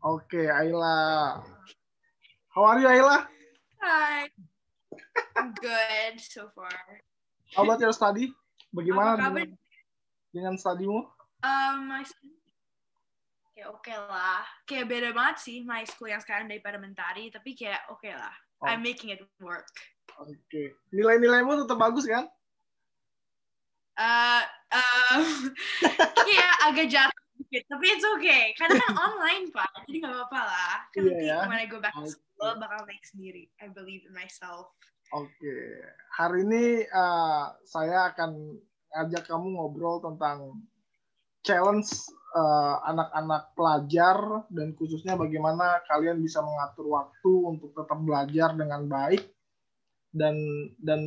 Oke, Ayla. How are you, Ayla? Hi. I'm good so far. How about your study? Bagaimana Apa kabar? dengan studimu? Kayak oke lah. Kayak beda banget sih my school yang sekarang daripada Mentari, tapi kayak oke lah. I'm making it work. Oke. Nilai-nilaimu tetap bagus kan? Kayak agak jatuh dikit, tapi it's okay. Karena kan online, Pak. Jadi nggak apa-apa lah. Kan nanti when I go back to school, bakal naik sendiri. I believe in myself. Oke. Hari ini saya akan ngajak kamu ngobrol tentang challenge anak-anak pelajar dan khususnya bagaimana kalian bisa mengatur waktu untuk tetap belajar dengan baik dan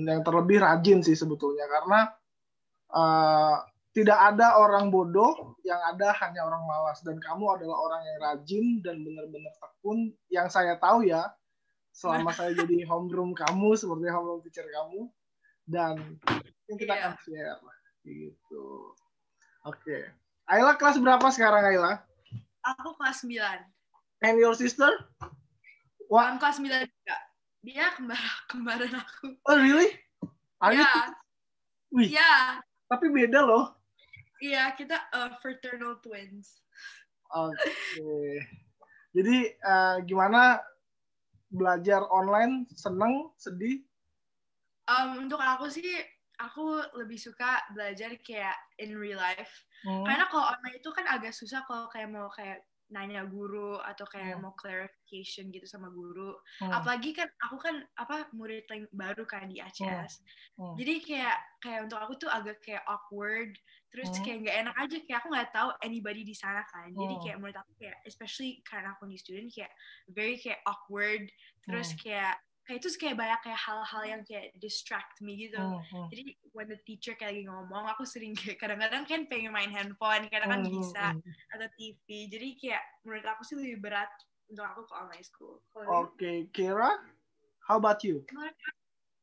yang terlebih rajin sih sebetulnya, karena tidak ada orang bodoh, yang ada hanya orang malas, dan kamu adalah orang yang rajin dan benar-benar tekun yang saya tahu ya selama saya jadi homeroom kamu, seperti homeroom teacher kamu, dan yang kita akan share gitu. Oke. Ayla kelas berapa sekarang, Ayla? Aku kelas 9. And your sister? Wah, kelas 9 juga. Dia kembaran aku. Oh, really? Iya. Wih. Iya. Tapi beda loh. Iya, kita fraternal twins. Oke. Jadi gimana belajar online? Seneng? Sedih? Untuk aku sih, aku lebih suka belajar kayak in real life. Karena kalau online itu kan agak susah kalau kayak mau kayak nanya guru atau kayak mau clarification gitu sama guru. Apalagi kan aku kan murid yang baru kan di ACS. Jadi kayak untuk aku tuh agak kayak awkward, terus kayak nggak enak aja, kayak aku nggak tahu anybody di sana kan. Jadi kayak menurut aku kayak especially karena aku di student kayak very kayak awkward, terus kayak itu kayak banyak kayak hal-hal yang kayak distract me gitu. Jadi when the teacher kayak lagi ngomong, aku sering kayak kadang-kadang kan pengen main handphone, kadang-kadang bisa atau TV. Jadi kayak menurut aku sih lebih berat untuk aku ke online school. Oke, Kira, how about you?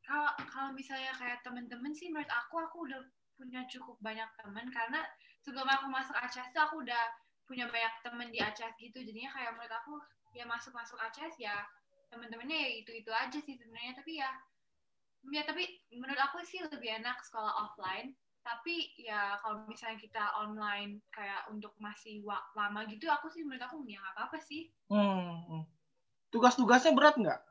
Kalau misalnya kayak teman-teman sih, menurut aku udah punya cukup banyak teman, karena sebelum aku masuk ACS tuh aku udah punya banyak teman di ACS gitu. Jadinya kayak menurut aku ya masuk ACS ya teman-temannya ya itu aja sih sebenarnya, tapi tapi menurut aku sih lebih enak sekolah offline. Tapi ya kalau misalnya kita online kayak untuk masih lama gitu, aku sih menurut aku ya nggak apa-apa sih. Tugas-tugasnya berat nggak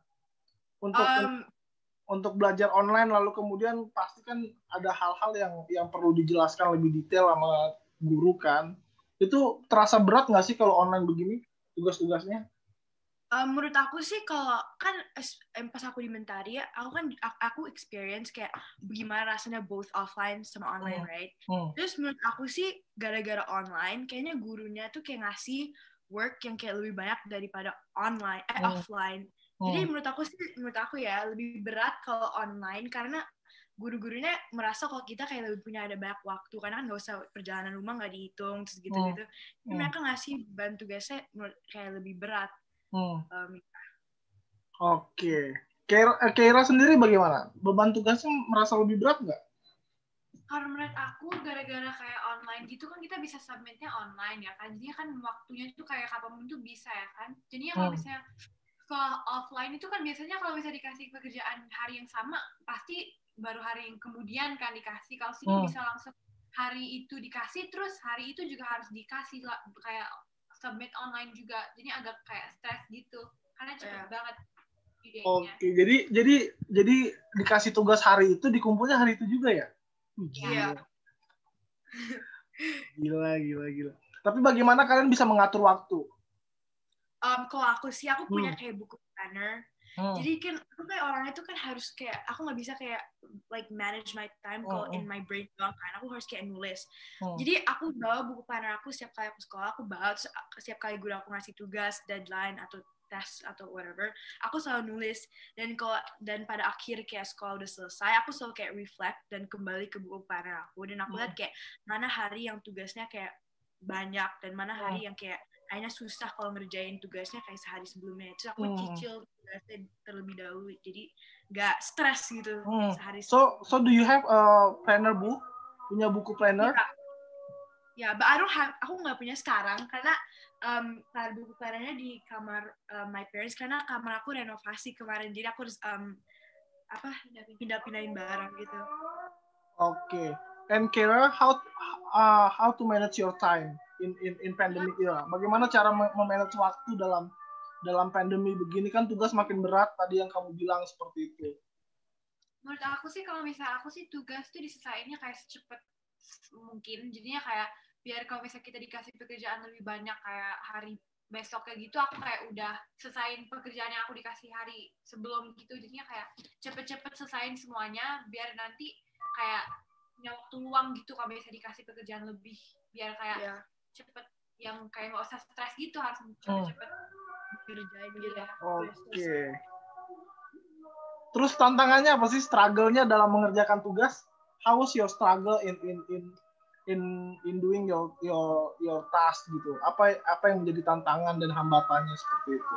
untuk belajar online, lalu kemudian pasti kan ada hal-hal yang perlu dijelaskan lebih detail sama guru kan? Itu terasa berat nggak sih kalau online begini tugas-tugasnya? Menurut aku sih kalau kan pas aku di Mentari ya, aku experience kayak gimana rasanya both offline sama online, right? Terus menurut aku sih gara-gara online kayaknya gurunya tuh kayak ngasih work yang kayak lebih banyak daripada offline. Jadi menurut aku ya lebih berat kalau online, karena guru-gurunya merasa kalau kita kayak lebih punya ada banyak waktu, karena kan nggak usah perjalanan rumah nggak dihitung terus gitu-gitu. Jadi mereka ngasih beban tugasnya kayak lebih berat. Oke. Keira sendiri bagaimana? Beban tugasnya merasa lebih berat nggak? Karena menurut aku gara-gara kayak online gitu kan kita bisa submitnya online ya kan. Jadinya kan waktunya itu kayak kapanpun tuh bisa ya kan. Jadinya kalau misalnya sekolah offline itu kan biasanya kalau bisa dikasih pekerjaan hari yang sama pasti baru hari yang kemudian kan dikasih. Kalau sini bisa langsung hari itu dikasih, terus hari itu juga harus dikasih kayak submit online juga, jadi agak kayak stres gitu karena cepet banget idenya. Oke, jadi dikasih tugas hari itu dikumpulnya hari itu juga ya? Iya. Gila. Tapi bagaimana kalian bisa mengatur waktu? Kalau aku sih aku punya kayak buku planner. Jadi kan aku kayak orangnya tuh kan harus kayak aku nggak bisa kayak like manage my time kalau in my brain doang kan, aku harus kayak nulis. Jadi aku bawa buku planner aku setiap kali aku sekolah, aku bawa setiap kali guru aku ngasih tugas, deadline atau tes atau whatever, aku selalu nulis. Dan pada akhir kayak sekolah udah selesai, aku selalu kayak reflect dan kembali ke buku planner aku, dan aku lihat kayak mana hari yang tugasnya kayak banyak dan mana hari yang kayak kayaknya susah kalau ngerjain tugasnya kayak sehari sebelumnya. Terus aku cicil tugasnya terlebih dahulu, jadi nggak stres gitu sehari. So do you have a planner book? Punya buku planner? Ya, but I don't have. Aku nggak punya sekarang karena taruh buku pelajarannya di kamar my parents karena kamar aku renovasi kemarin, jadi aku harus pindah-pindahin barang gitu. Okay. And Kira, how to manage your time in pandemic era? Bagaimana cara memanage waktu dalam pandemi begini, kan tugas makin berat tadi yang kamu bilang seperti itu. Menurut aku sih kalau misalnya aku sih tugas tuh diselesainnya kayak secepat mungkin. Jadinya kayak biar kalau misalnya kita dikasih pekerjaan lebih banyak kayak hari besoknya gitu, aku kayak udah selesain pekerjaan yang aku dikasih hari sebelum gitu. Jadinya kayak cepet-cepet selesain semuanya biar nanti kayak punya waktu luang gitu kalau misalnya dikasih pekerjaan lebih, biar kayak cepet yang kayak nggak usah stres gitu, harus cepet-cepet kerjain gitu ya. Oke. Terus tantangannya apa sih, struggle-nya dalam mengerjakan tugas? How was your struggle in doing your task gitu? Apa yang menjadi tantangan dan hambatannya seperti itu?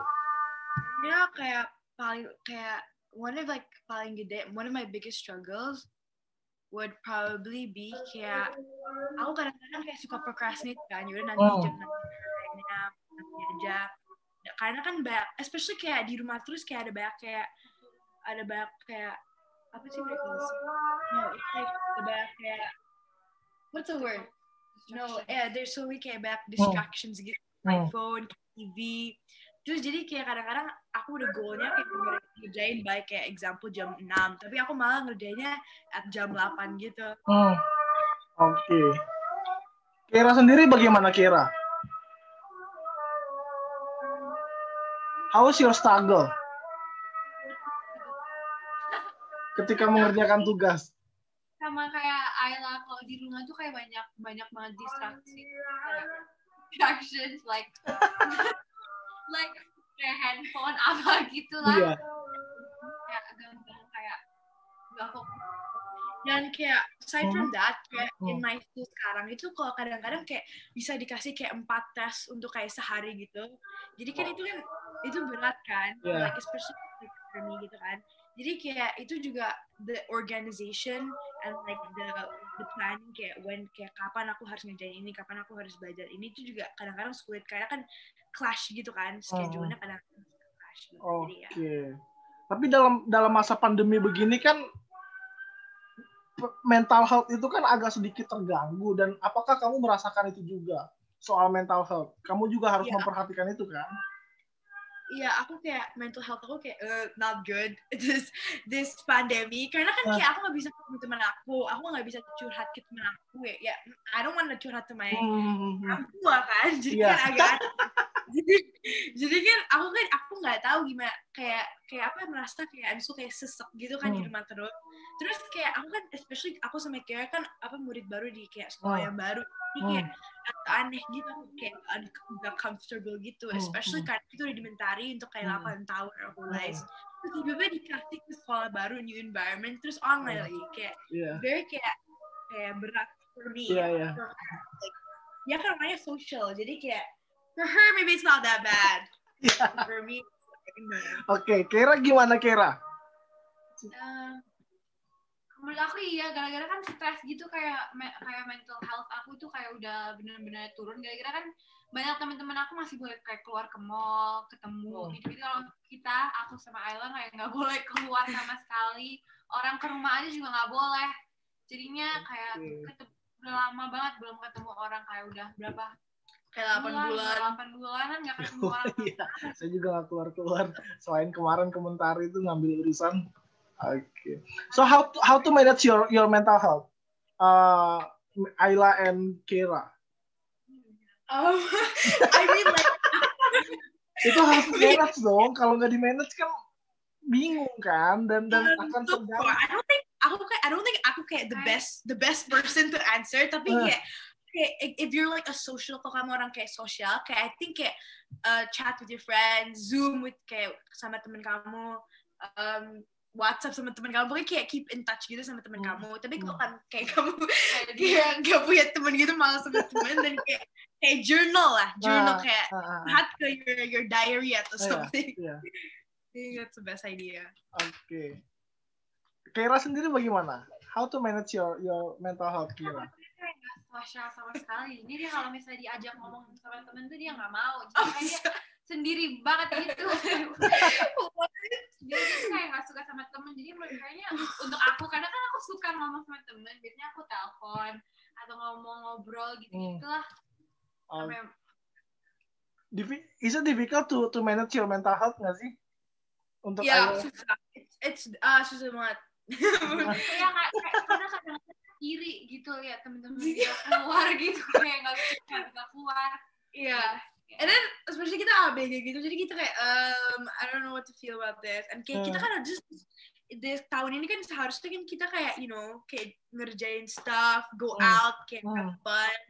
Ya kayak one of my biggest struggles would probably be kayak aku kadang-kadang kayak suka procrastinate kan, yaudah nanti jangan aja, karena kan banyak, especially kayak di rumah terus kayak ada banyak kayak apa sih mereka? No, it's like ada banyak kayak what's the word? No, there's so many kayak banyak distractions gitu, my phone, TV. Terus jadi kayak kadang-kadang aku udah goalnya kayak ngerjain by kayak example jam 6, tapi aku malah ngerjainnya at jam 8 gitu. Oke. Kira sendiri bagaimana, Kira? How was your struggle ketika mengerjakan tugas? Sama kayak Ayla, kalau di rumah tuh kayak banyak banget distractions like kayak handphone apa gitu lah. Iya. Kayak gampang kayak nggak fokus. Dan kayak aside from that, kayak in my school sekarang itu kalau kadang-kadang kayak bisa dikasih kayak 4 tes untuk kayak sehari gitu. Jadi kan itu berat kan, like especially for me gitu kan. Jadi kayak itu juga the organization and like the planning, kayak kapan aku harus ngerjain ini, kapan aku harus belajar ini, itu juga kadang-kadang sulit karena kan clash gitu kan, schedule-nya kadang-kadang clash gitu. Oke. Tapi dalam masa pandemi begini kan mental health itu kan agak sedikit terganggu, dan apakah kamu merasakan itu juga soal mental health? Kamu juga harus memperhatikan itu kan? Iya, aku kayak mental health aku kayak not good this pandemic, karena kan kayak aku nggak bisa ketemu teman aku nggak bisa curhat ke teman aku ya I don't want to curhat to my orang tua kan, jadi kan agak jadi kan aku nggak tahu gimana, kayak apa merasa kayak I'm so kayak sesek gitu kan di rumah terus kayak aku kan especially aku sama Kira kan murid baru di kayak sekolah yang baru, jadi kayak aneh gitu, kayak nggak comfortable gitu, especially karena itu udah dimentari untuk kayak 8 tahun aku guys, terus tiba-tiba dikasih ke sekolah baru, new environment, terus online lagi, kayak very kayak berat for me. Ya kan namanya social, jadi kayak for her maybe it's not that bad. For me. Oke, Kira gimana, Kira? Menurut aku iya, gara-gara kan stres gitu, kayak mental health aku tuh kayak udah benar-benar turun, gara-gara kan banyak teman-teman aku masih boleh kayak keluar ke mall, ketemu gitu. Kalau aku sama Ayla kayak nggak boleh keluar sama sekali, orang ke rumah aja juga nggak boleh. Jadinya kayak udah lama banget belum ketemu orang, kayak udah berapa? Kayak 8 bulanan nggak ketemu orang. Iya, saya juga nggak keluar-keluar. Selain kemarin komentar itu ngambil urusan. Okay. So how to manage your mental health, Ayla and Kira? I mean like itu harus di-manage dong. Kalau nggak di-manage kan bingung kan, dan akan terganggu. I don't think aku kayak the best person to answer, tapi kayak if you're like a social, kalau kamu orang kayak sosial, kayak I think kayak chat with your friends, Zoom with kayak sama teman kamu, WhatsApp sama teman kamu, pokoknya kayak keep in touch gitu sama teman kamu. Tapi kalau kan kayak kamu kayak gak punya teman gitu, malah sama teman, dan kayak journal kayak hat ke your diary atau something. I think that's the best idea. Oke. Kira sendiri bagaimana? How to manage your mental health, Kira? kayak nggak sosial sama sekali. Jadi dia kalau misalnya diajak ngomong sama temen tuh dia nggak mau. Jadi kayak dia sendiri banget gitu. Dia tuh kayak nggak suka sama temen. Jadi kayaknya untuk aku, karena kan aku suka ngomong sama temen. Biasanya aku telepon atau ngobrol gitu-gitulah. Is it difficult to manage your mental health nggak sih? Untuk susah. It's susah banget. Ya karena kadang-kadang iri gitu lihat temen-temen bisa keluar gitu, kayak nggak bisa keluar. Yeah. And then especially kita ABG gitu, jadi kita kayak I don't know what to feel about this. And kayak kita kan just tahun ini kan seharusnya kan kita kayak kayak ngerjain stuff, go out, kayak have fun.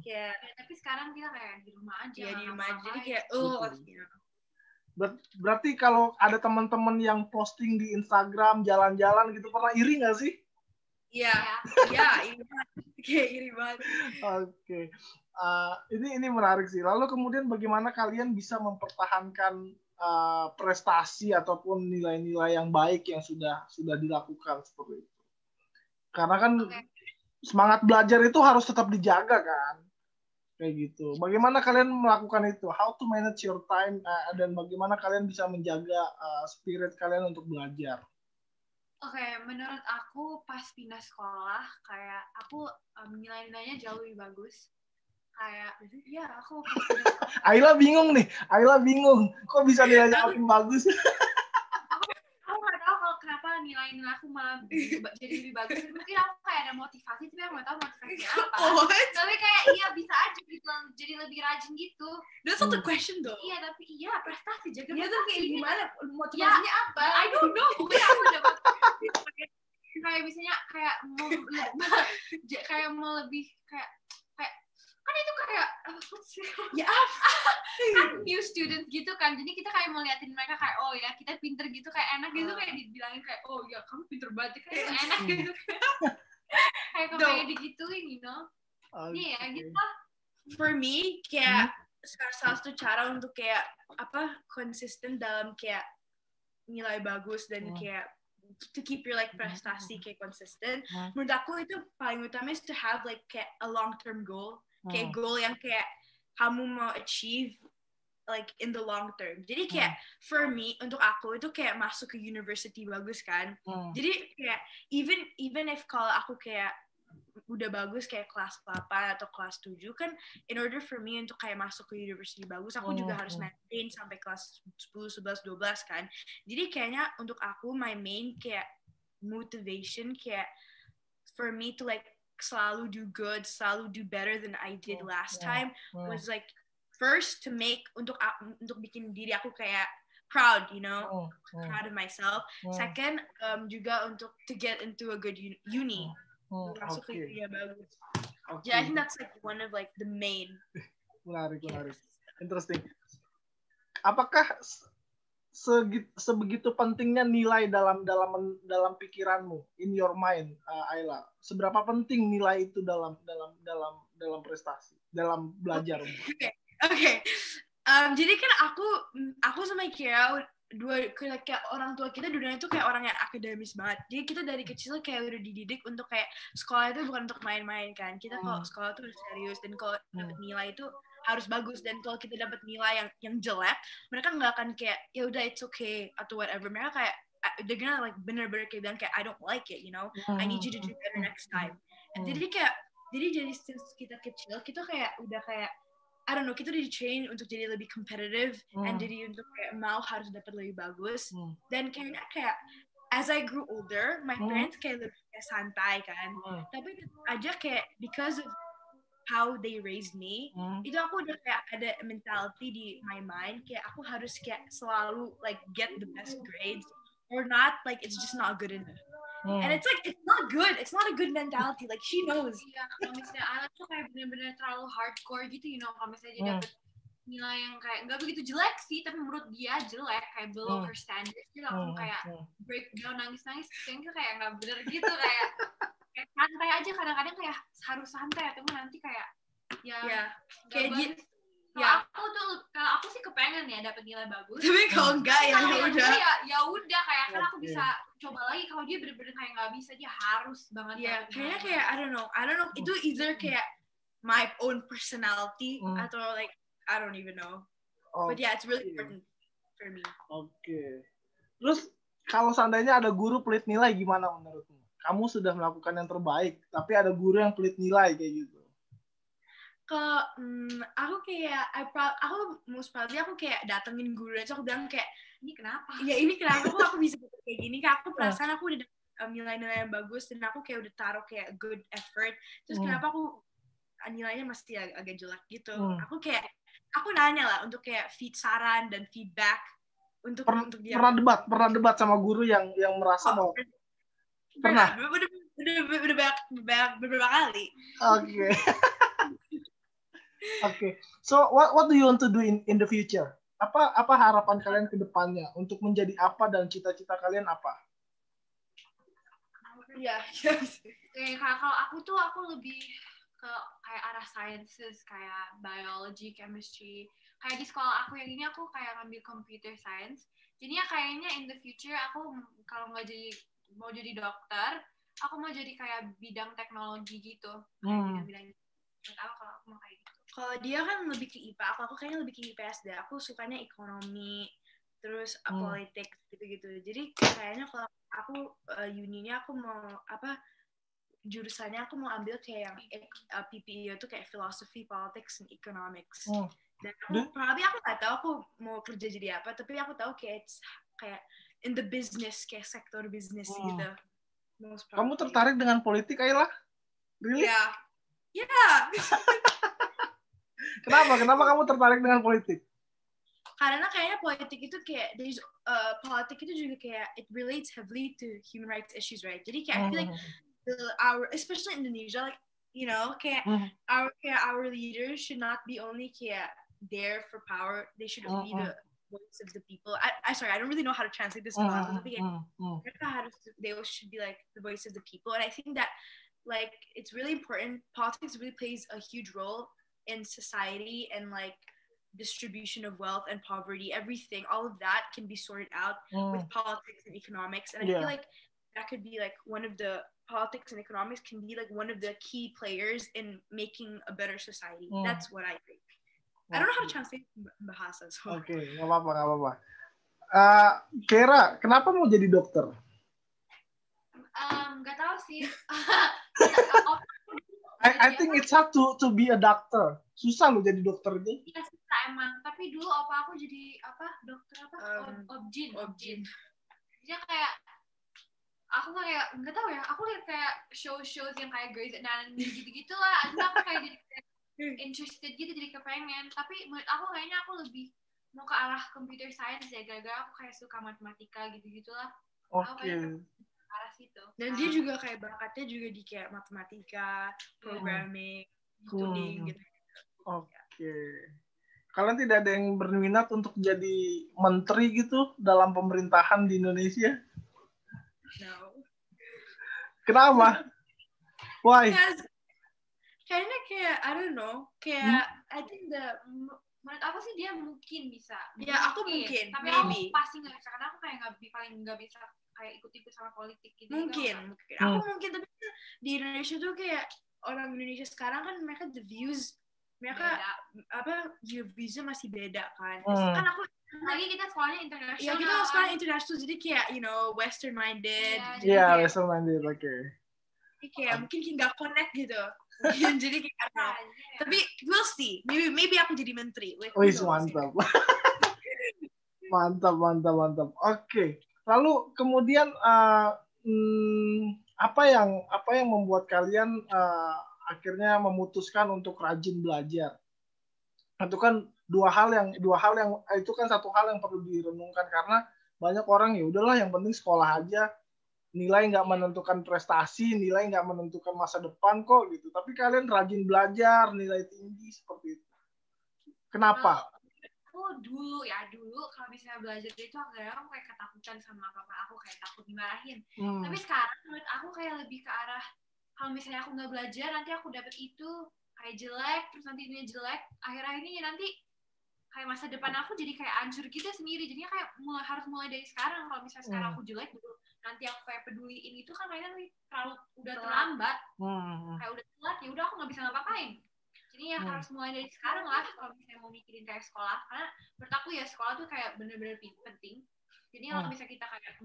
Kayak tapi sekarang kita kayak di rumah aja. Iya, di rumah aja. Jadi kayak Berarti kalau ada teman-teman yang posting di Instagram jalan-jalan gitu, pernah iri nggak sih? Iya, iri banget. Kayak iri banget. Oke. Ini menarik sih. Lalu kemudian bagaimana kalian bisa mempertahankan prestasi ataupun nilai-nilai yang baik yang sudah dilakukan seperti itu? Karena kan semangat belajar itu harus tetap dijaga kan? Kayak gitu. Bagaimana kalian melakukan itu? How to manage your time dan bagaimana kalian bisa menjaga spirit kalian untuk belajar? Oke, menurut aku pas pindah sekolah, kayak aku nilai-nilainya jauh lebih bagus. Kayak, ya aku pas pindah sekolah. Ayla bingung. Kok bisa nilainya makin bagus? Aku nggak tahu kalau kenapa nilai-nilai aku malah jadi lebih bagus. Mungkin aku kayak ada motivasi, tapi aku nggak tahu motivasinya apa. Tapi kayak bisa aja gitu, jadi lebih rajin gitu. That's not the question though. Iya, tapi prestasi, jaga prestasi. Tuh kayak gimana? Motivasinya apa? I don't know. Pokoknya aku dapat kayak misalnya kayak mau lebih kayak kan itu kayak kan new student gitu kan, jadi kita kayak mau liatin mereka kayak kita pinter gitu, kayak enak gitu, kayak dibilangin kayak kamu pinter banget kayak enak gitu kayak digituin iya gitu. For me kayak salah satu cara untuk kayak konsisten dalam kayak nilai bagus dan kayak to keep your prestasi kayak konsisten, menurut aku itu paling utama is to have kayak a long term goal. Kayak goal yang kayak kamu mau achieve in the long term. Jadi kayak for me, untuk aku itu kayak masuk ke university bagus kan. Jadi kayak even if kalau aku kayak udah bagus kayak kelas 8 atau kelas 7 kan, in order for me untuk kayak masuk ke university bagus, aku juga harus maintain sampai kelas 10, 11, 12 kan. Jadi kayaknya untuk aku my main kayak motivation kayak for me to selalu do good, selalu do better than I did last time was first to make untuk bikin diri aku kayak proud, proud of myself. Second, juga untuk to get into a good uni, masuk ke uni yang bagus. Yeah, I think that's one of the main. Menarik. Interesting. Apakah sebegitu pentingnya nilai dalam pikiranmu, in your mind, Ayla? Seberapa penting nilai itu dalam prestasi, dalam belajar? Okay. Jadi kan aku sama Kira kayak orang tua kita dulunya itu kayak orang yang akademis banget. Jadi kita dari kecil kayak udah dididik untuk kayak sekolah itu bukan untuk main-main kan. Kita kalau sekolah itu serius, dan kalau dapat nilai itu harus bagus, dan kalau kita dapat nilai yang jelek, mereka nggak akan kayak ya udah it's okay atau whatever. Mereka kayak they're gonna bener-bener kayak bilang kayak I don't like it, I need you to do better next time. Jadi since kita kecil kita kayak udah kayak I don't know, kita udah di-train untuk jadi lebih competitive and jadi untuk kayak mau harus dapat lebih bagus. Dan kayaknya kayak as I grew older, my parents kayak lebih kayak santai kan. Tapi aja kayak because of how they raised me, itu aku udah kayak ada mentality di my mind kayak aku harus kayak selalu get the best grades, or not it's just not good enough. And it's it's not a good mentality, she knows. Iya, kalau misalnya Ayla tuh kayak bener-bener terlalu hardcore gitu, kalau misalnya dia dapet nilai yang kayak nggak begitu jelek sih, tapi menurut dia jelek, kayak below her standards, dia langsung kayak breakdown, nangis-nangis, kayak nggak bener gitu, kayak santai aja, kadang-kadang kayak harus santai atau nanti kayak kayak gitu. Kalau aku sih kepengen pengen ya dapat nilai bagus. Tapi kalau enggak ya udah kayak kan aku bisa coba lagi. Kalau dia bener-bener kayak nggak bisa, dia harus banget. Ya kayaknya kayak I don't know itu either kayak my own personality atau like I don't even know. But yeah, it's really important for me. Oke. Terus kalau seandainya ada guru pelit nilai gimana menurutmu? Kamu sudah melakukan yang terbaik, tapi ada guru yang pelit nilai kayak gitu. Kalau aku kayak aku most probably aku kayak datengin guru dan aku bilang kayak ini kenapa aku bisa kayak gini, kayak aku perasaan aku udah nilai-nilai yang bagus dan aku kayak udah taruh kayak good effort, terus kenapa aku nilainya masih agak jelek gitu. Aku nanya lah untuk kayak saran dan feedback untuk dia. Pernah debat sama guru yang merasa bahwa pernah udah beberapa kali. Oke. So what do you want to do in the future? Apa harapan kalian ke depannya untuk menjadi apa dan cita-cita kalian apa? Ya. Kalau aku lebih ke kayak arah sciences, kayak biology, chemistry. Kayak di sekolah aku yang ini aku kayak ngambil computer science. Jadinya kayaknya in the future aku kalau nggak mau jadi dokter, aku mau jadi kayak bidang teknologi gitu. Bidang kalau aku mau kayak gitu. Kalau dia kan lebih ke IPA, aku kayaknya lebih ke IPS deh. Aku sukanya ekonomi, terus politik gitu-gitu. Jadi kayaknya kalau aku uninya aku mau jurusannya aku mau ambil kayak yang PPE itu kayak philosophy, politics, and economics. Dan aku nggak tahu aku mau kerja jadi apa, tapi aku tahu kayak in the business, kayak sektor bisnis gitu. Kamu tertarik dengan politik, Ayla? Really? Ya. Kenapa kamu tertarik dengan politik? Karena kayaknya politik itu kayak politik itu juga kayak it relates heavily to human rights issues, right? Jadi kayak I feel like especially in Indonesia, like kayak our leaders should not be only kayak there for power. They should be the voice of the people. I don't really know how to translate this. They should be like the voice of the people, and I think that like it's really important. Politics really plays a huge role in society and like distribution of wealth and poverty, everything, all of that can be sorted out with politics and economics. And I feel like that could be like one of the politics and economics can be like one of the key players in making a better society. That's what I think. I don't know how to translate bahasa. So. Oke, nggak apa-apa. Kera, kenapa mau jadi dokter? Nggak tahu sih. I think it's hard to be a doctor. Susah loh jadi dokter ini. Iya susah emang. Tapi dulu opa aku jadi dokter Obgyn. Jadi kayak aku kayak nggak tahu ya. Aku lihat kayak show-shows yang kayak Grey's Anatomy gitu-gitu lah. Akhirnya aku kayak jadi interested gitu, jadi kepengen. Tapi menurut aku kayaknya aku lebih mau ke arah computer science ya. Gara-gara aku kayak suka matematika gitu-gitulah. Oke. Arah situ. Dan dia juga kayak bakatnya juga di kayak matematika, programming, coding gitu. Oke. Kalian tidak ada yang berminat untuk jadi menteri gitu dalam pemerintahan di Indonesia? No. Kenapa? Why? Kayaknya kayak I don't know, kayak I think menurut aku sih dia mungkin bisa. Ya, aku mungkin. Tapi aku pasti nggak bisa, karena aku kayak nggak bisa kayak ikut-ikut sama politik gitu. Mungkin. Aku mungkin, tapi di Indonesia tuh kayak orang Indonesia sekarang kan mereka mereka viewsnya masih beda kan. Kan aku lagi kita sekolahnya internasional. Ya kita sekolah internasional jadi kayak western minded. Iya, western minded, oke. Kayak mungkin nggak connect gitu. Jadi kayak tapi we'll see. Maybe aku jadi menteri. Mantap. Oke. Lalu kemudian apa yang membuat kalian akhirnya memutuskan untuk rajin belajar? Itu kan dua hal yang itu kan satu hal yang perlu direnungkan, karena banyak orang ya udahlah yang penting sekolah aja, nilai nggak menentukan prestasi, nilai nggak menentukan masa depan kok gitu. Tapi kalian rajin belajar, nilai tinggi seperti itu. Kenapa? Aku dulu kalau misalnya belajar itu aku kayak ketakutan sama papa aku, kayak takut dimarahin. Tapi sekarang menurut aku kayak lebih ke arah kalau misalnya aku nggak belajar nanti aku dapet itu kayak jelek, terus nanti ini jelek, akhir-akhirnya nanti kayak masa depan aku jadi kayak hancur gitu sendiri. Jadinya kayak harus mulai dari sekarang. Kalau misalnya sekarang aku jelek dulu, nanti aku kayak peduliin itu kan kayaknya udah terlambat. Kayak udah telat, ya udah aku nggak bisa ngapa-ngapain. Jadi ya harus mulai dari sekarang lah kalau misalnya mau mikirin kayak sekolah. Karena menurut aku ya sekolah tuh kayak bener-bener penting. Jadi kalau misalnya kita kayak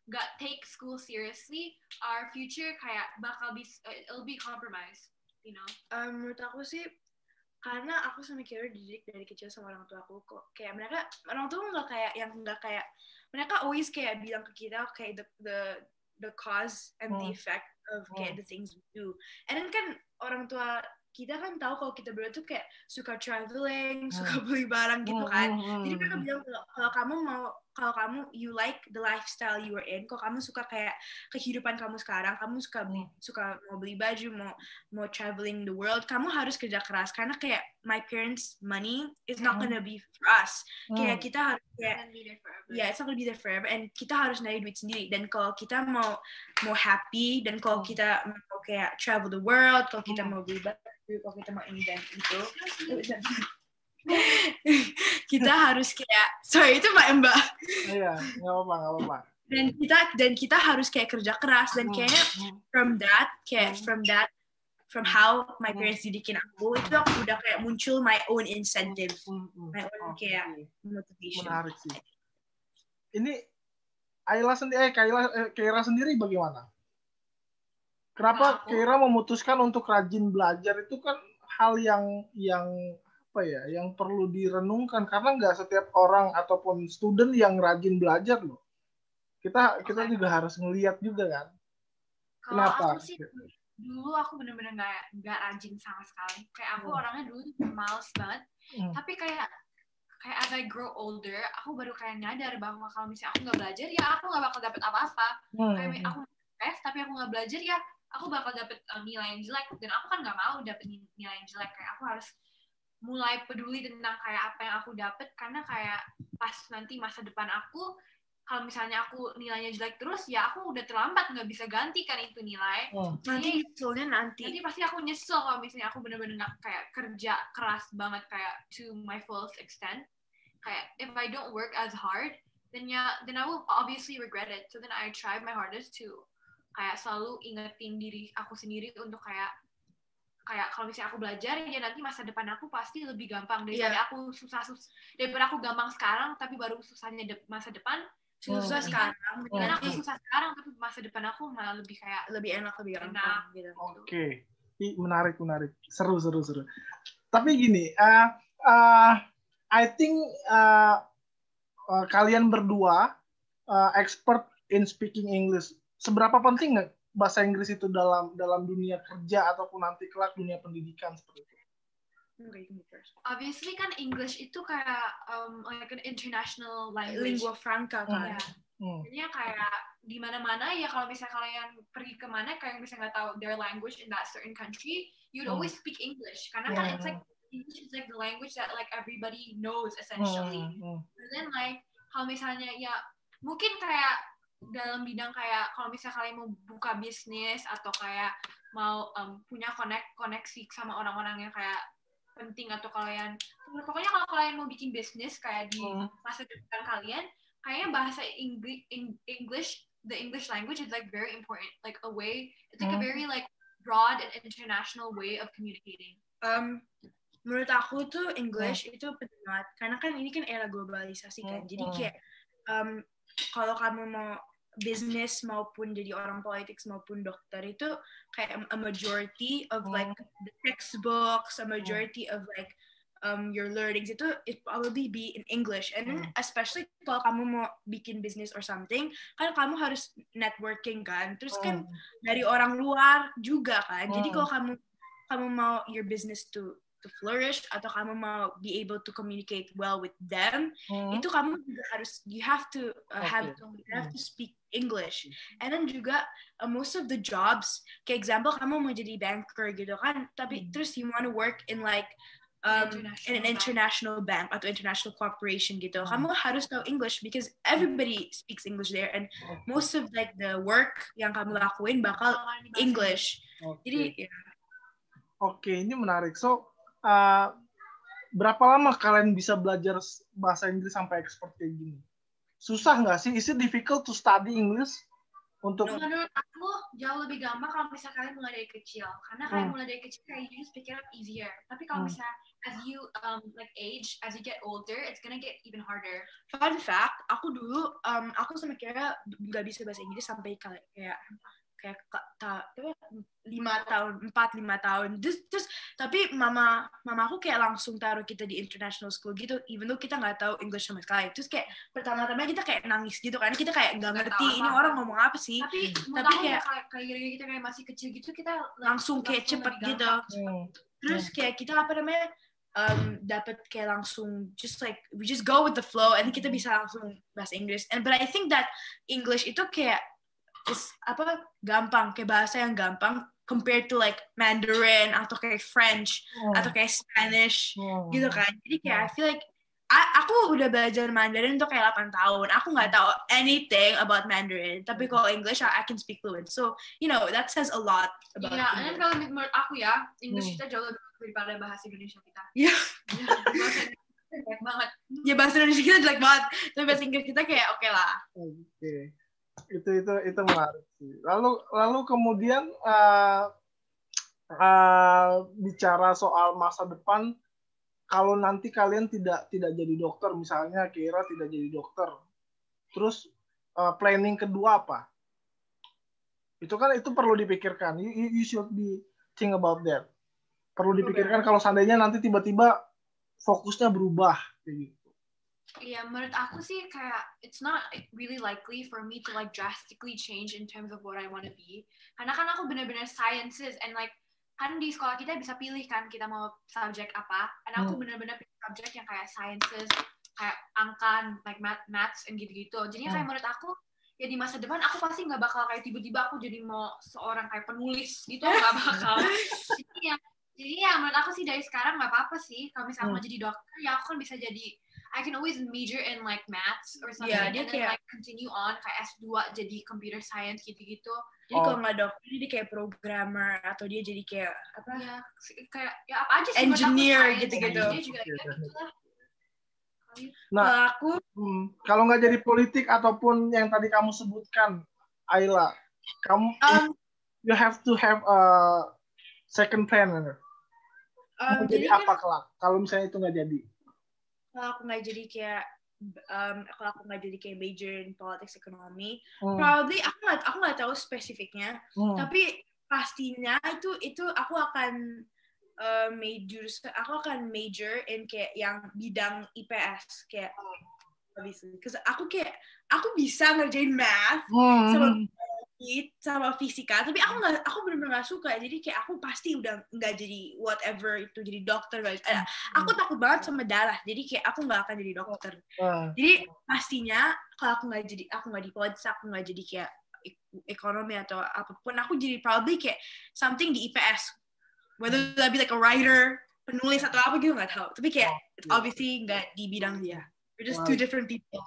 nggak take school seriously, our future kayak bakal it'll be compromised, you know. Menurut aku sih karena aku sama Kira dididik dari kecil sama orang tua aku kok kayak orang tua nggak kayak mereka always kayak bilang ke kita kayak the cause and the effect of kayak the things we do. And then kan orang tua kita kan tahu kalau kita berdua tuh kayak suka traveling, suka beli barang gitu kan. Jadi mereka bilang kalau kamu you like the lifestyle you are in, kalau kamu suka kayak kehidupan kamu sekarang, kamu suka mau beli baju, mau traveling the world, kamu harus kerja keras karena kayak my parents' money is not gonna be for us. Kayak kita harus kayak it's not gonna be there forever, and kita harus nyari duit sendiri. Dan kalau kita mau happy, dan kalau kita mau kayak travel the world, kalau kita mau beli baju, kalau kita mau ini dan itu, kita harus kayak itu Mbak. Iya, nggak apa-apa. Dan kita harus kayak kerja keras, dan kayaknya from how my parents didikin aku, itu aku udah kayak muncul my own incentive, my own kayak motivation. Menarik sih. Ini Kaira sendiri bagaimana? Kenapa Kaira memutuskan untuk rajin belajar? Itu kan hal yang apa ya, yang perlu direnungkan karena nggak setiap orang ataupun student yang rajin belajar loh. Kita juga harus ngelihat juga kan. Kenapa? Aku sih dulu aku bener-bener nggak rajin sama sekali. Kayak aku orangnya dulu tuh males banget. Tapi kayak as I grow older, aku baru kayak nyadar bahwa kalau misalnya aku nggak belajar, ya aku nggak bakal dapet apa-apa. Kayak aku tes, tapi aku nggak belajar, ya aku bakal dapet nilai yang jelek. Dan aku kan nggak mau dapet nilai yang jelek. Kayak aku harus mulai peduli tentang kayak apa yang aku dapet, karena kayak pas nanti masa depan aku, kalau misalnya aku nilainya jelek terus, ya aku udah terlambat nggak bisa ganti kan itu nilai. Nanti pasti aku nyesel kalau misalnya aku bener-bener nggak kayak kerja keras banget kayak to my fullest extent. Kayak if I don't work as hard, then I will obviously regret it. So then I tried my hardest to kayak selalu ingetin diri aku sendiri untuk kayak kalau misalnya aku belajar, ya nanti masa depan aku pasti lebih gampang daripada aku daripada aku gampang sekarang tapi baru susahnya masa depan. Susah sekarang, dan aku susah sekarang tapi masa depan aku malah lebih enak, lebih gampang gitu. Oke. Menarik, seru. Tapi gini, I think kalian berdua expert in speaking English. Seberapa penting nggak bahasa Inggris itu dalam dunia kerja ataupun nanti kelak dunia pendidikan seperti itu? Obviously kan English itu kayak like an international language, lingua franca kan. Jadinya kayak di mana-mana ya, kalau misalnya kalian pergi kemana kayak misalnya nggak tahu their language in that certain country, you'd always speak English karena kan it's like English is like the language that like everybody knows essentially. And then like kalau misalnya ya mungkin kayak dalam bidang kayak kalau misalnya kalian mau buka bisnis atau kayak mau punya koneksi sama orang-orang yang kayak penting, atau pokoknya kalau kalian mau bikin bisnis kayak di masa depan kalian, kayaknya bahasa English, the English language is like very important, like a way, it's like a very like broad and international way of communicating. Menurut aku tuh English itu penting banget karena kan ini kan era globalisasi kan, jadi kayak kalau kamu mau bisnis maupun jadi orang politik maupun dokter itu kayak a majority of like the textbooks, a majority of like your learnings itu it probably be in English, and then especially kalau kamu mau bikin bisnis or something kan kamu harus networking kan, terus kan dari orang luar juga kan, jadi kalau kamu mau your business to flourish atau kamu mau be able to communicate well with them, itu kamu juga harus you have to speak English. And then juga most of the jobs, kayak example kamu mau jadi banker gitu kan, tapi terus you want to work in like in an international bank atau international corporation gitu, kamu harus tahu English because everybody speaks English there, and most of like the work yang kamu lakuin bakal English. Jadi Oke, ini menarik. So berapa lama kalian bisa belajar bahasa Inggris sampai expert kayak gini? Susah nggak sih? Is it difficult to study English? Menurut aku jauh lebih gampang kalau misalnya kalian mulai dari kecil, karena kalian mulai dari kecil kayak you just pick it up easier. Tapi kalau misalnya as you like age, as you get older, it's gonna get even harder. Fun fact, aku dulu aku sama Kira nggak bisa bahasa Inggris sampai kayak 5 tahun. Terus tapi mama aku kayak langsung taruh kita di international school gitu, even though kita nggak tahu English sama sekali. Terus kayak pertama-tama kita kayak nangis gitu karena kita kayak nggak ngerti ini orang ngomong apa sih. Tapi kayak kita kayak masih kecil gitu, kita langsung kayak cepet gitu. Terus kayak kita dapat kayak langsung just like we just go with the flow and kita bisa langsung bahasa Inggris. But I think that English itu kayak gampang, kayak bahasa yang gampang compared to like Mandarin atau kayak French atau kayak Spanish gitu kan. Jadi kayak I feel like aku udah belajar Mandarin untuk kayak 8 tahun. Aku nggak tahu anything about Mandarin, tapi kalau English I can speak fluent. So you know that says a lot about English. Iya, dan kalau menurut aku ya, English kita jauh lebih daripada bahasa Indonesia kita. Iya. Jelek banget. Ya bahasa Indonesia kita jelek banget, tapi bahasa Inggris kita kayak oke lah. Oke. Itu menarik sih. Lalu kemudian bicara soal masa depan, kalau nanti kalian tidak jadi dokter, misalnya Kira tidak jadi dokter, terus planning kedua apa? Itu perlu dipikirkan. You should be think about that. Perlu dipikirkan kalau seandainya nanti tiba-tiba fokusnya berubah kayak gitu. Iya, menurut aku sih kayak it's not really likely for me to like drastically change in terms of what I want to be. Karena kan aku benar-benar sciences and like kan di sekolah kita bisa pilih kan kita mau subjek apa. Dan aku benar-benar pilih subjek yang kayak sciences, kayak angka, like maths and gitu-gitu. Jadi kayak menurut aku ya di masa depan aku pasti nggak bakal kayak tiba-tiba aku jadi mau seorang kayak penulis gitu, nggak bakal. Jadi ya menurut aku sih dari sekarang nggak apa-apa sih kalau misalnya mau jadi dokter ya aku kan bisa jadi I can always major in like maths or something and then like continue on kayak S2 jadi computer science gitu-gitu. Jadi kalau nggak dokter dia kayak programmer atau dia jadi kayak apa? Ya kayak ya apa aja sih engineer gitu-gitu. Dia juga ya gitu lah. Nah, kalau nggak jadi politik ataupun yang tadi kamu sebutkan, Ayla, kamu you have to have a second plan. Mau jadi apa kelak? Kalau misalnya itu nggak jadi? Kalau aku nggak jadi kayak major in politics economy, probably aku nggak tahu spesifiknya, tapi pastinya itu aku akan major in kayak yang bidang IPS kayak obviously, because aku bisa ngerjain math sama fisika, tapi aku benar-benar nggak suka, jadi kayak aku pasti udah nggak jadi whatever itu, jadi dokter guys. Aku takut banget sama darah, jadi kayak aku nggak akan jadi dokter. Jadi pastinya kalau aku nggak di politik, aku nggak jadi kayak ekonomi atau apapun, aku jadi probably kayak something di IPS, whether that be like a writer, penulis atau apa gitu nggak tahu, tapi kayak it's obviously nggak di bidang dia. We're just two different people.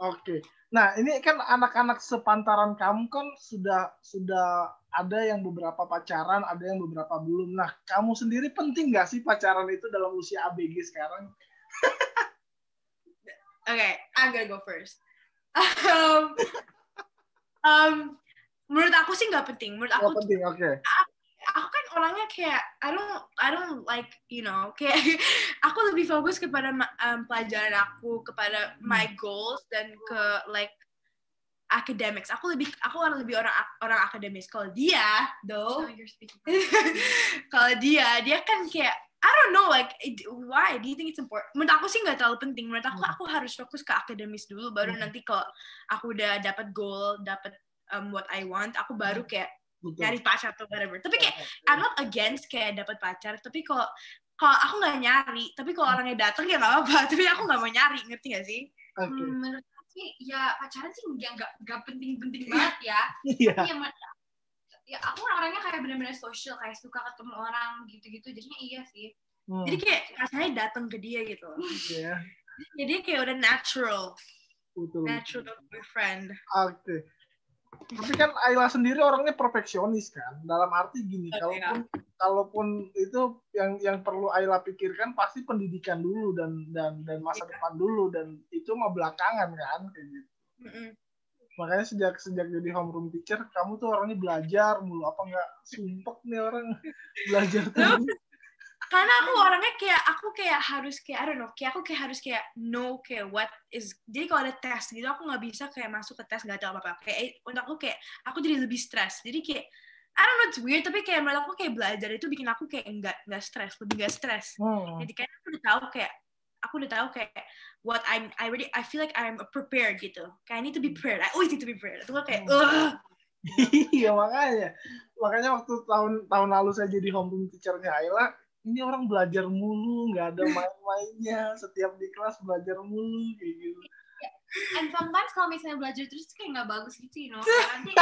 Oke. Nah, ini kan anak-anak sepantaran kamu kan sudah ada yang beberapa pacaran, ada yang beberapa belum. Nah, kamu sendiri penting nggak sih pacaran itu dalam usia ABG sekarang? Okay, I'm gonna go first. Menurut aku sih nggak penting. Menurut aku penting, oke. Aku kan orangnya kayak I don't like, you know, kayak aku lebih fokus kepada pelajaran aku, kepada my goals dan ke like academics. Aku orang lebih orang akademis. Kalau dia kalau dia kan kayak I don't know, like why do you think it's important? Menurut aku sih nggak terlalu penting. Menurut aku harus fokus ke akademis dulu, baru nanti kalau aku udah dapat goal, dapat what I want, aku baru kayak nyari pacar atau whatever. Tapi kayak I'm not against kayak dapat pacar, tapi kalau aku nggak nyari, tapi kalau orangnya datang ya nggak apa-apa, tapi aku nggak mau nyari, ngerti nggak sih? Menurut aku sih ya pacaran sih nggak penting-penting banget ya. Ya aku orangnya kayak benar-benar social, kayak suka ketemu orang gitu-gitu, jadinya iya sih. Jadi kayak rasanya datang ke dia gitu. Iya. Jadi kayak udah natural. Betul. Natural boyfriend. Oke. Tapi kan Ayla sendiri orangnya perfeksionis kan. Dalam arti gini, kalaupun itu yang perlu Ayla pikirkan pasti pendidikan dulu dan masa depan dulu, dan itu mah belakangan kan kayak gitu. Makanya sejak jadi homeroom teacher, kamu tuh orangnya belajar mulu. Apa nggak sumpek nih orang belajar terus? Karena aku orangnya kayak harus kayak I don't know, kayak aku kayak harus kayak know kayak what is. Jadi kalau ada tes gitu aku nggak bisa kayak masuk ke tes nggak tahu apa-apa. Kayak untuk aku kayak aku jadi lebih stres. Jadi kayak I don't know, it's weird, tapi kayak menurut aku kayak belajar itu bikin aku kayak nggak stres, lebih nggak stres. Jadi kayak aku udah tahu kayak what I feel like I'm prepared gitu. Kayak I need to be prepared. I always need to be prepared. Itu kayak Iya makanya waktu tahun lalu saya jadi homeroom teachernya Ayla, ini orang belajar mulu, nggak ada main-mainnya, setiap di kelas belajar mulu kayak gitu. And sometimes kalau misalnya belajar terus kayak nggak bagus gitu, you know. Nanti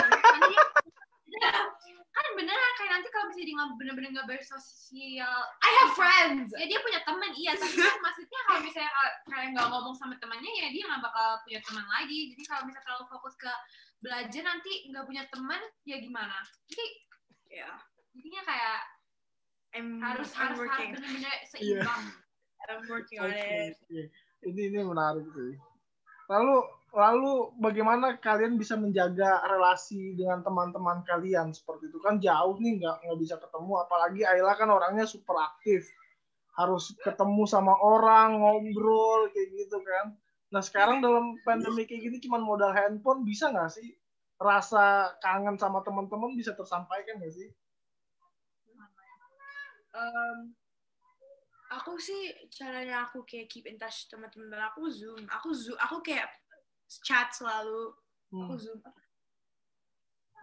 kan beneran kayak nanti kalau misalnya dia bener-bener nggak bersosial. I have friends. Ya dia punya teman, iya. Tapi kan maksudnya kalau misalnya kalian nggak ngomong sama temannya, ya dia nggak bakal punya teman lagi. Jadi kalau misalnya terlalu fokus ke belajar nanti nggak punya teman, ya gimana? Jadi ya jadinya kayak harus benar-benar seimbang. I'm working on it. Ini menarik sih. Lalu bagaimana kalian bisa menjaga relasi dengan teman-teman kalian seperti itu? Kan jauh nih, nggak bisa ketemu. Apalagi Ayla kan orangnya super aktif, harus ketemu sama orang, ngobrol kayak gitu kan. Nah sekarang dalam pandemi kayak gini cuma modal handphone, bisa nggak sih rasa kangen sama teman-teman bisa tersampaikan nggak sih? Aku sih caranya aku kayak keep in touch sama teman-teman aku Zoom. Aku kayak chat selalu. Aku Zoom.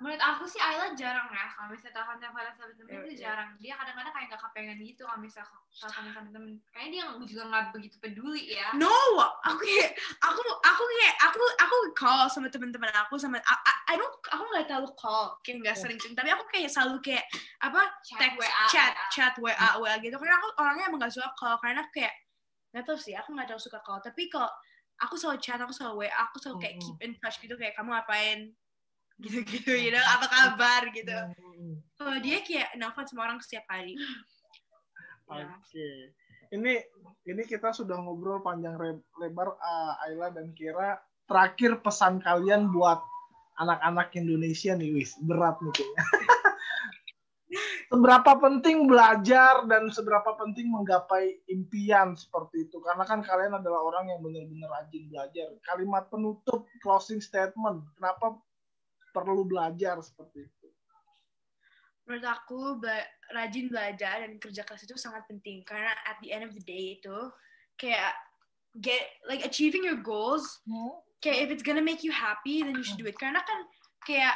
Menurut aku sih Ayla jarang ya kalau misalnya telepon sama temen itu jarang. Dia kadang-kadang kayak nggak kepengen gitu kalau misalnya telepon sama temen. Kayaknya dia juga nggak begitu peduli ya. No, aku call sama teman-teman aku sama aku nggak terlalu call, kayak nggak sering, tapi aku kayak selalu kayak apa chat WA gitu. Karena aku orangnya emang nggak suka call, karena kayak nggak tahu sih, aku nggak terlalu suka call. Tapi kalau aku selalu chat, aku selalu WA, aku selalu kayak keep in touch gitu, kayak kamu ngapain gitu, you know, apa kabar gitu. Kalau dia kayak nelfon semua orang setiap hari. Oke. Ini kita sudah ngobrol panjang lebar, Ayla dan Kira. Terakhir pesan kalian buat anak-anak Indonesia nih, wis berat nih kayaknya. Seberapa penting belajar dan seberapa penting menggapai impian seperti itu? Karena kan kalian adalah orang yang benar-benar rajin belajar. Kalimat penutup, closing statement, kenapa perlu belajar seperti itu? Menurut aku rajin belajar dan kerja keras itu sangat penting, karena at the end of the day itu kayak achieving your goals, kayak if it's gonna make you happy then you should do it. Karena kan kayak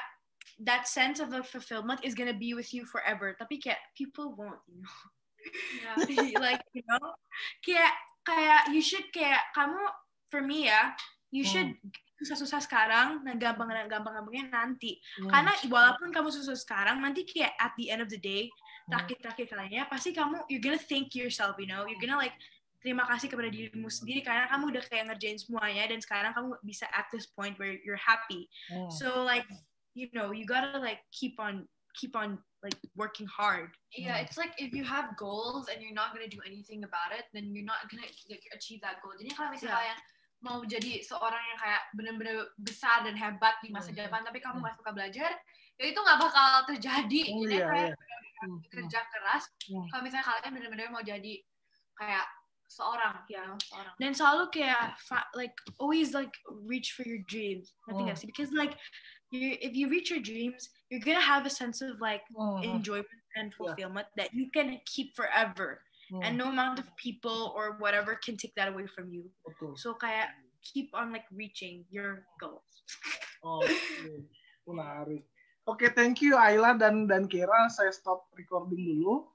that sense of fulfillment is gonna be with you forever, tapi kayak people won't, you know. Like, you know, kayak you should, kayak kamu, for me ya, you should susah-susah sekarang, nah gampang-gampangnya nanti. Karena walaupun kamu susah sekarang, nanti kayak at the end of the day, terakhir kalinya, pasti kamu, you're gonna thank yourself, you know, you're gonna like, terima kasih kepada dirimu sendiri, karena kamu udah kayak ngerjain semuanya, dan sekarang kamu bisa at this point where you're happy. So like, you know, you gotta like keep on like working hard. Yeah, it's like if you have goals and you're not gonna do anything about it, then you're not gonna achieve that goal. Jadi kalau misalnya kalian mau jadi seorang yang kayak benar-benar besar dan hebat di masa depan, tapi kamu nggak suka belajar, ya itu nggak bakal terjadi. Jadi kayak kerja keras. Kalau misalnya kalian benar-benar mau jadi kayak seorang. Dan selalu kayak like always like reach for your dreams. Nothing else. Because like if you reach your dreams, you're gonna have a sense of like enjoyment and fulfillment that you can keep forever. And no amount of people or whatever can take that away from you. So kayak keep on like reaching your goals. Menarik. Oke, thank you Ayla dan Kira. Saya stop recording dulu.